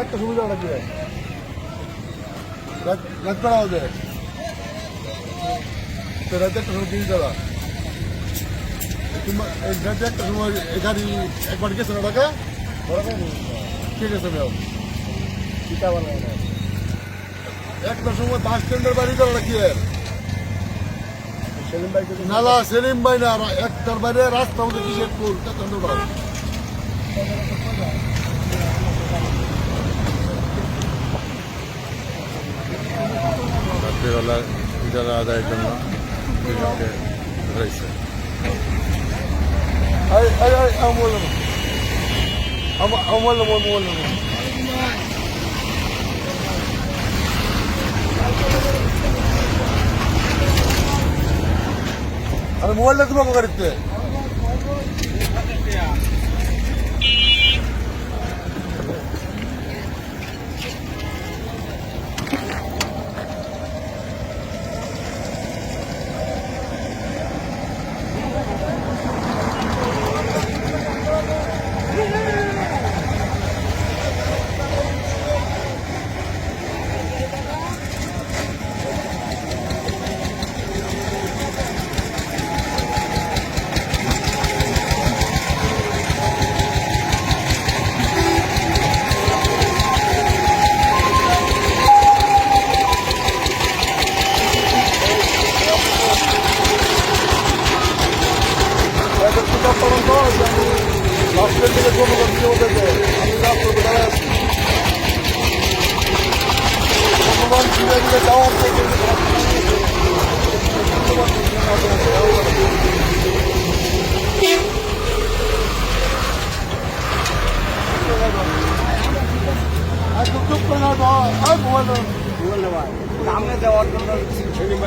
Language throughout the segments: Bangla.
একটা সুবিধা নাকি রাত করা হবে রাতে একটা সময় কিনে দেওয়া রাতে একটা সময় এই গাড়ি একবার গেছে না টাকা ঠিক আছে ম্যাম চিতা বানায় না একটা সময় বাস স্ট্যান্ডের বাড়ি দেওয়া নাকি সেলিম ভাই নালা সেলিম ভাই না একটার বাইরে রাস্তা মধ্যে কিসের পুল রাত্রিবেলা ইজারা আদায়ের জন্য দুজনকে ধরেছে। আমি মোবাইলটা তোমাকে গাড়িতে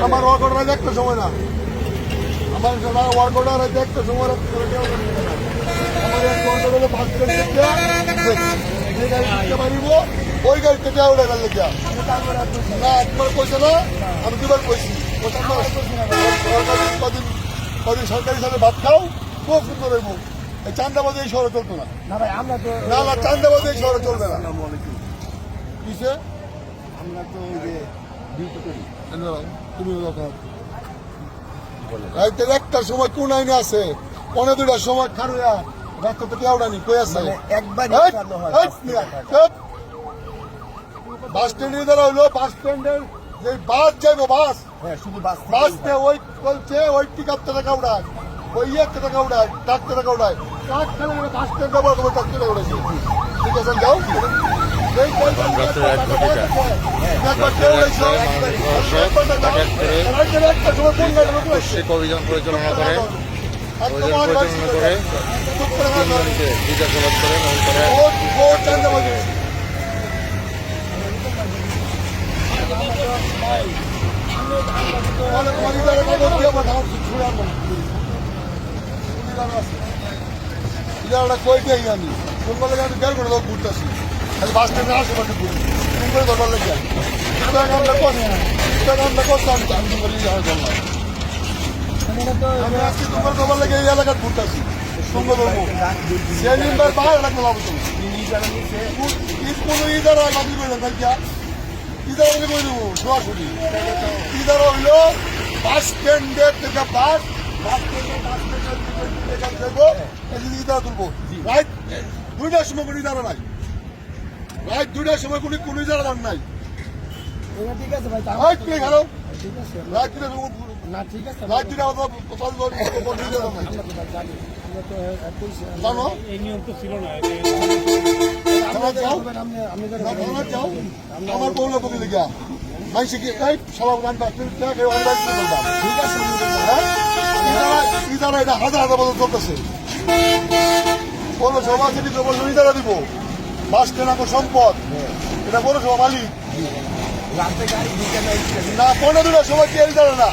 আমার ওয়ার্ক অর্ডার একটা সময় না আমার ওয়ার্ক অর্ডার একটা সময় আমার এক ঘন্টা হলে বাস স্ট্যান্ড পারিব ওই গাড়িতে যাও না গেলে যা না একবার কইছে না আমি দুবার কইছি কদিন সরকারি সাথে ভাত খাও খুব সুন্দর হইব এই চান্দাবাদে এই শহরে চলতো না না চান্দাবাদে এই শহরে চলবে না কিসে আমরা তো ওই যে ডিউটি করি তুমি রাইতের একটার সময় কোন আইনে আছে 12টার সময় খারুয়া রাস্তা তো কেউ ডানি কই আছে বাস স্ট্যান্ডে দাঁড়া হইলো বাস স্ট্যান্ডের যে বাস যাইবো বাস শুধু বাস ওই বলছে ওই টিকার টাকা উড়ায় ওই টাকা উড়ায় ট্রাক টাকা উড়ায় ট্রাক খেলে বাস স্ট্যান্ড ব্যবহার করবো ট্রাক টাকা উড়াইছে ঠিক আছে যাও অভিযান পরিচালনা করে জিজ্ঞাসাবাদ করে কই যাই আমি সন্ধ্যাবেলা আমি বের করে দেবো ঘুরতেছি খালি বাস স্ট্যান্ডে আশেপাশে ঘুরি তুমি করে ধরবার লেগে আমরা করতাম আমি আজকে তোমার ধরবার লেগে এই এলাকার ঘুরতেছি সঙ্গে ধরবো সেদিন বার বাইরে রাখতে পারবো তুমি কোনো ইদারা বাতিল করে দেন ভাইয়া ইদারা বলে করে দেবো সরাসরি ইদারা হইলো বাস স্ট্যান্ডের থেকে বাস ইদারা তুলবো রাইট 2টার সময় কোনো ইদারা নাই রাইট 2টার সময় কোনো ইদারা নাই ঠিক আছে ভাই রাইট না ঠিক আছে রাইট 2টা জানো এই নিয়ম তো ছিল না আমার বউলে বকে লিখা মাইসে কি এই সবাই ঠিক আছে ইদারা এটা হাজার বছর চলতেছে পৌরসভা থেকে ইদারা দিব বাস স্ট্যান্ড সম্পদ এটা পৌরসভা মালিক না 15টার সময় কি ইদারা না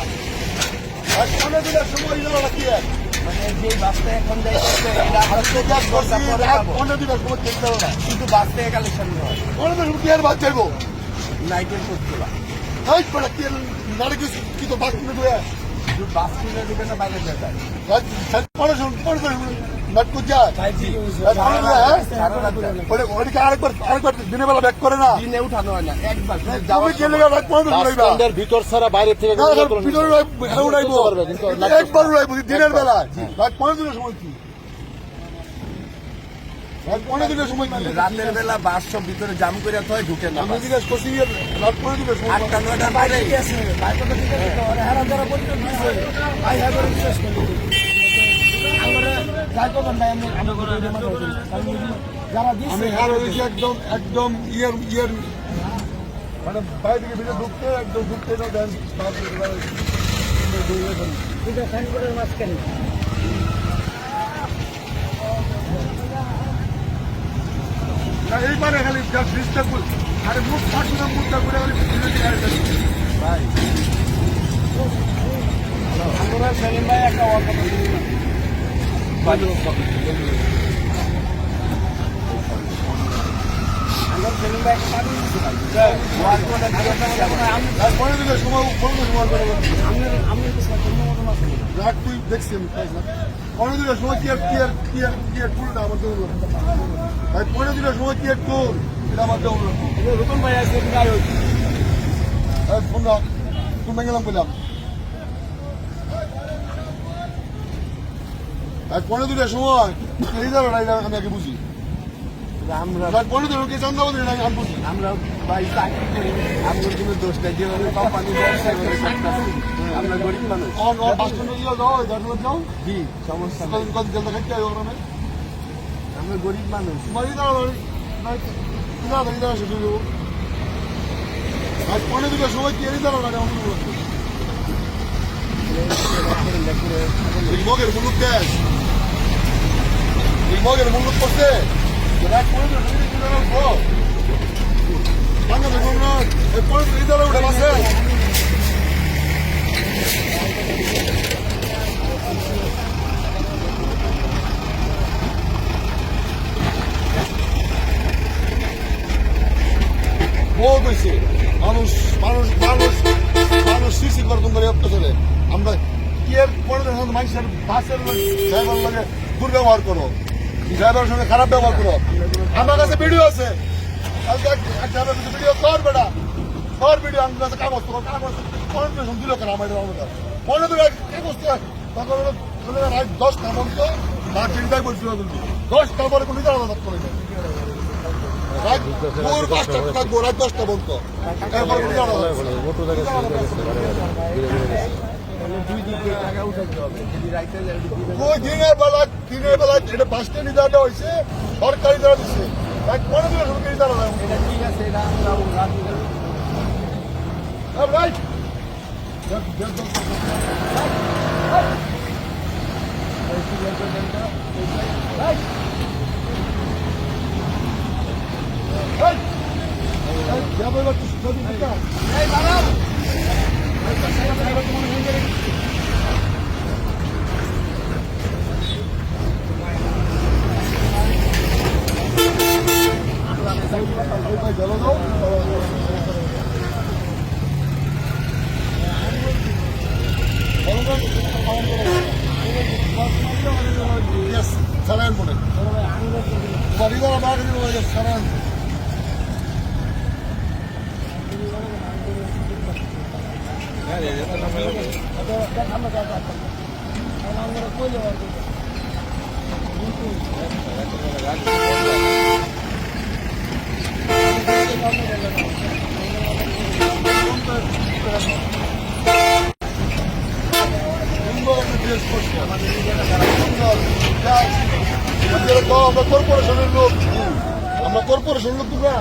15টার সময় ইদারা না কি কিন্তু বাস থেকে কালেকশন হয় কি আর বাদ চাইবো নাইটের কোর্স খোলা কি তো বাস বাস কিনে ঢুকে না বাইরে যায় দিনের বেলা ব্যাক করে না দিনে উঠানো হয় না একবার তুমি গেলে রাত 15 উড়াইবা স্ট্যান্ডের ভিতর ছাড়া বাইরে থেকে একবার উড়াইবো দিনের বেলা রাত 15 সময় কি রাত 15 সময় কি রাতের বেলা বাস সব ভিতরে জাম করে তো ঢুকে না আমি জিজ্ঞেস করছি রাত 15 সময় 8টা 9টার বাইরে আছে বাইরে তো ঠিক আছে আর হারাম যারা বলতে দিছে ভাই হ্যাঁ করে বিশ্বাস করলি আমরা যাই করবেন ভাই আমরা করে যারা দিছে আমি আর হয়েছি একদম একদম ইয়ার মানে বাইরে থেকে ভিতরে ঢুকতে একদম ঢুকতে না দেন দুটো ফ্যান করে মাঝখানে এই পারে খালি ব্রিজটা আরে মুখ ফাটু না মুখটা করে খালি ভাই আমরা সেলিম ভাই একটা অল্প আমরা সেলিম ভাই একটা পাঠিয়ে দিচ্ছি ভাই পরে দিলে সময় করে আমি তো কোনো মতো মাছ রাত তুই দেখছি আমি পরে দিলে সময় কি আর টুলটা আমার জন্য ভাই পরে দিলে সময় কি আর টুল এটা আমার জন্য রতন ভাই আছে গায় ফোন দাও ফোন গেলাম বললাম আজ 15 সময় এই যাবে না আমি আগে বুঝি আমরা রাত 15 কে চান্দা বলি না আমি বুঝি আমরা ভাই চাকরি করি আমাদের কোনো দোষ নেই যেভাবে কোম্পানি ব্যবসা করে আমরা গরিব মানুষ বাস স্ট্যান্ডে যাও দাঁড়িয়ে যাও জি সমস্যা নেই। কদিন কদিন জলটা খাইতে হবে ওখানে আমরা গরিব মানুষ বাড়ি দাঁড়াও বাড়ি দাঁড়া শুধু আজ 15 সময় কি এই দাঁড়াও না আমার এই মগের মুলুক দেশ এই মগের মুলুক করছে রাত 15 সময় কি দাঁড়াও বাংলা দেখুন না এই 15 এই দাঁড়াও উঠে আছে বহুত হয়েছে মানুষ মানুষ মানুষ মানুষ সিসি করতন করে অত্যাচারে আমরা কি এর পরে মানুষের বাসের ড্রাইভার লাগে দুর্ব্যবহার করো ড্রাইভারের সঙ্গে খারাপ ব্যবহার করো আমার কাছে ভিডিও আছে ভিডিও কর বেটা কর ভিডিও আমার কাছে কাগজ তো কাগজ কনফারেশন দিল কেন আমার মনে তো কাগজ তখন রাত 10টা পর্যন্ত বা 3টায় বলছিল 10টার পরে কোনো জানা করে রাত 5টা থাকবো রাত 10টা পর্যন্ত এরপর কোনো জানা মোটর থেকে দুই দিকে টাকা উঠাইতে হবে যদি রাইতে যায় ওই দিনের বেলা এটা বাস স্ট্যান্ডে দেওয়া হয়েছে সরকারি দেওয়া দিচ্ছে রাত 15 সরকারি দেওয়া এটা ঠিক আছে এটা আমরা রাত right Yes, saran mone. Bari da bag ni hoye saran. আমরা কর্পোরেশনের লোক আমরা কর্পোরেশন লোক তোমরা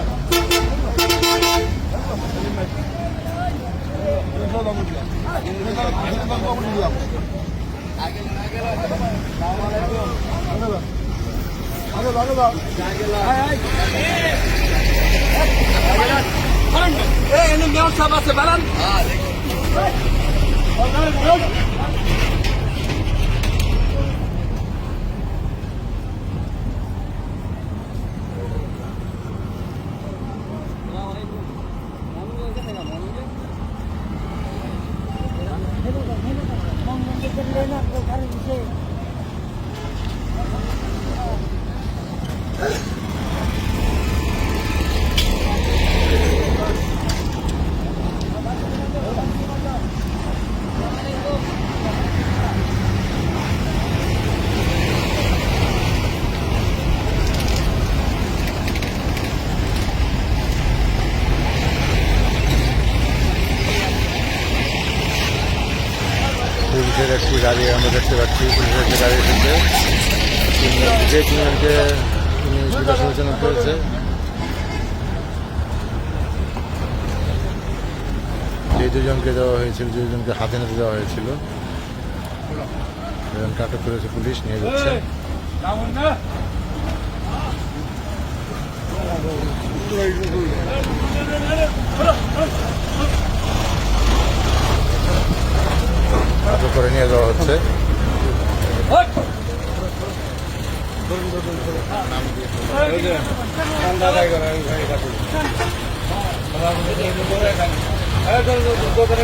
মেয়র সাহেব আছে বাড়ান পুলিশের একটি গাড়ি আমরা দেখতে পাচ্ছি, পুলিশের একটি গাড়ি এসেছে, যে তিনজনকে তিনি বিবেচনা করেছে। যে দুজনকে দেওয়া হয়েছিল, দুজনকে হাতে নাতে দেওয়া হয়েছিল, দুজনকে আটক করেছে পুলিশ, নিয়ে যাচ্ছে। আটক করে নিয়ে যাওয়া হচ্ছে। দোকানে